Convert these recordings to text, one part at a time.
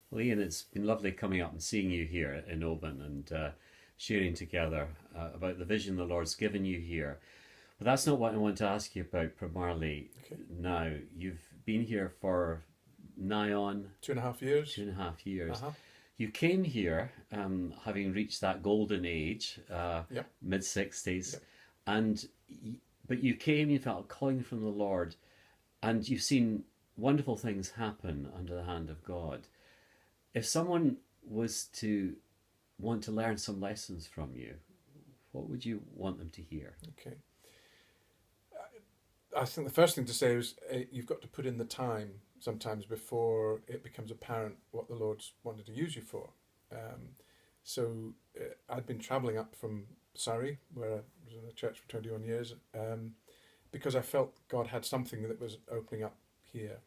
Well, Ian, it's been lovely coming up and seeing you here in Oban and sharing together about the vision the Lord's given you here. But that's not what I want to ask you about primarily Okay, now. You've been here for nigh on 2.5 years. 2.5 years. Uh-huh. You came here having reached that golden age, Yeah, mid 60s, yeah. and but you came, you felt a calling from the Lord, and you've seen wonderful things happen under the hand of God. If someone was to want to learn some lessons from you, what would you want them to hear? Okay. I think the first thing to say is you've got to put in the time sometimes before it becomes apparent what the Lord's wanted to use you for. Um, so I'd been travelling up from Surrey, where I was in a church for 21 years, because I felt God had something that was opening up here.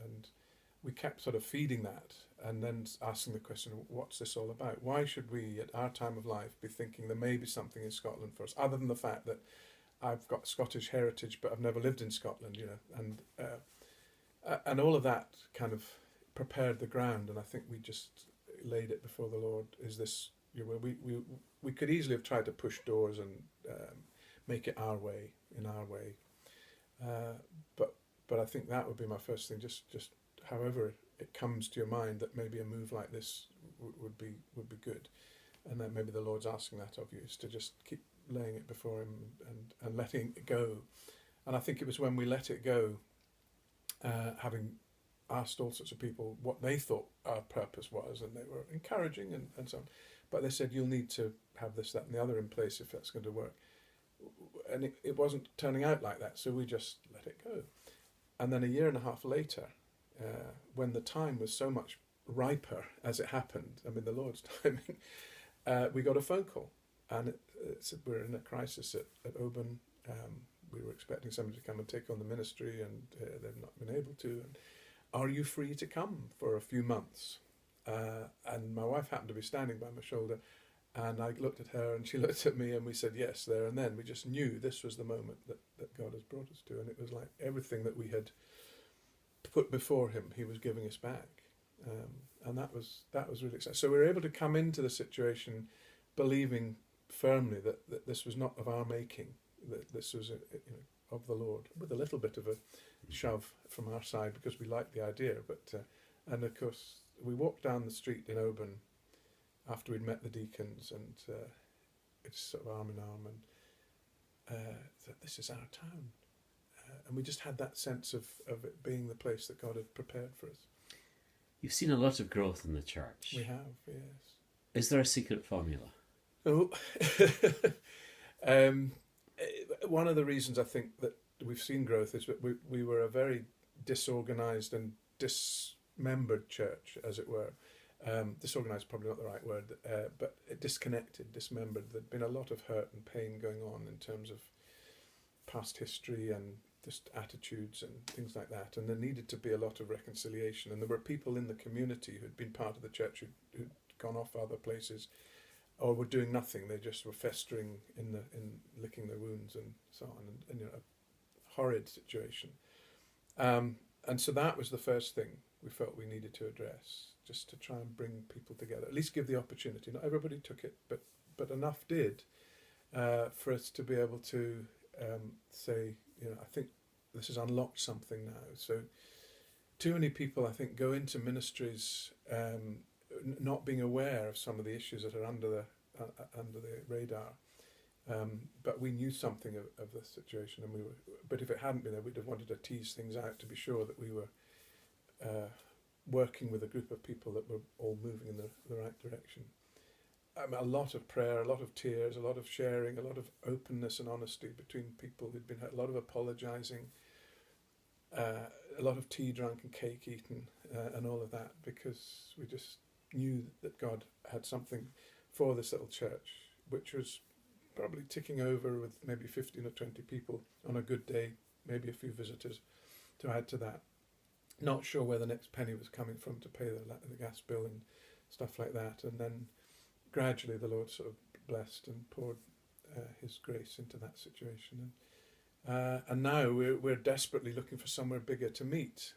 And we kept sort of feeding that and then asking the question, what's this all about? Why should we, at our time of life, be thinking there may be something in Scotland for us, other than the fact that I've got Scottish heritage, but I've never lived in Scotland, and all of that kind of prepared the ground, and I think we just laid it before the Lord. Is this, we could easily have tried to push doors and make it our way, in our way, uh, but I think that would be my first thing. Just however it comes to your mind that maybe a move like this would be good, and then maybe the Lord's asking that of you, is to just keep laying it before Him and letting it go. And I think it was when we let it go, having asked all sorts of people what they thought our purpose was, and they were encouraging and so on. But they said, you'll need to have this, that, and the other in place if that's going to work. And it wasn't turning out like that, so we just let it go. And then a year and a half later, when the time was so much riper as it happened, I mean, the Lord's timing, we got a phone call. And it said we're in a crisis at Oban. We were expecting somebody to come and take on the ministry, and they've not been able to. And are you free to come for a few months? And my wife happened to be standing by my shoulder, and I looked at her, and she looked at me, and we said yes there and then. We just knew this was the moment that God has brought us to, and it was like everything that we had put before Him, He was giving us back, and that was really exciting. So we were able to come into the situation believing firmly that this was not of our making, that this was of the Lord, with a little bit of a shove from our side because we liked the idea. But and of course we walked down the street in Oban after we'd met the deacons, and it's sort of arm in arm, and that this is our town, and we just had that sense of it being the place that God had prepared for us. You've seen a lot of growth in the church. We have, yes. Is there a secret formula? Oh, um, one of the reasons I think that we've seen growth is that we were a very disorganised and dismembered church, as it were. Disorganised is probably not the right word, but disconnected, dismembered. There'd been a lot of hurt and pain going on in terms of past history and just attitudes and things like that. And there needed to be a lot of reconciliation. And there were people in the community who'd been part of the church who'd gone off other places, or were doing nothing. They just were festering in licking their wounds and so on, and a horrid situation. And so that was the first thing we felt we needed to address, just to try and bring people together, at least give the opportunity. Not everybody took it, but enough did, for us to be able to say, I think this has unlocked something now. So too many people, I think, go into ministries not being aware of some of the issues that are under the radar. But we knew something of the situation, and but if it hadn't been there, we'd have wanted to tease things out to be sure that we were working with a group of people that were all moving in the right direction. A lot of prayer, a lot of tears, a lot of sharing, a lot of openness and honesty between people who'd been hurt, a lot of apologising, a lot of tea drunk and cake eaten, and all of that, because we just knew that God had something for this little church, which was probably ticking over with maybe 15 or 20 people on a good day, maybe a few visitors to add to that. Not sure where the next penny was coming from to pay the gas bill and stuff like that. And then gradually the Lord sort of blessed and poured His grace into that situation. And now we're desperately looking for somewhere bigger to meet.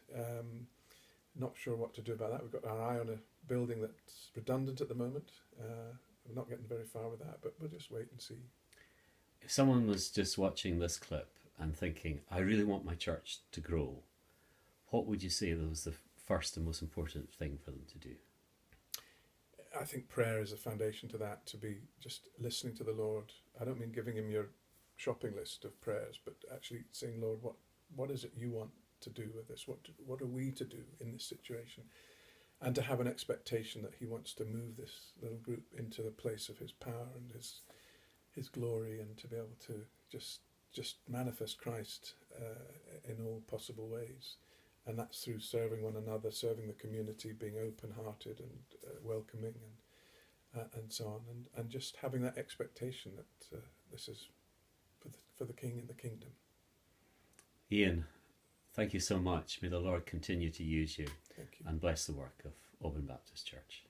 not sure what to do about that. We've got our eye on a building that's redundant at the moment. We're not getting very far with that, but we'll just wait and see. If someone was just watching this clip and thinking, I really want my church to grow, what would you say was the first and most important thing for them to do? I think prayer is a foundation to that, to be just listening to the Lord. I don't mean giving him your shopping list of prayers, but actually saying, Lord, what is it you want to do with this? What are we to do in this situation? And to have an expectation that he wants to move this little group into the place of his power and his glory, and to be able to just manifest Christ in all possible ways. And that's through serving one another, serving the community, being open-hearted and welcoming, and so on, and just having that expectation that this is for the King and the kingdom. Ian, thank you so much. May the Lord continue to use you Thank you. and bless the work of Oban Baptist Church.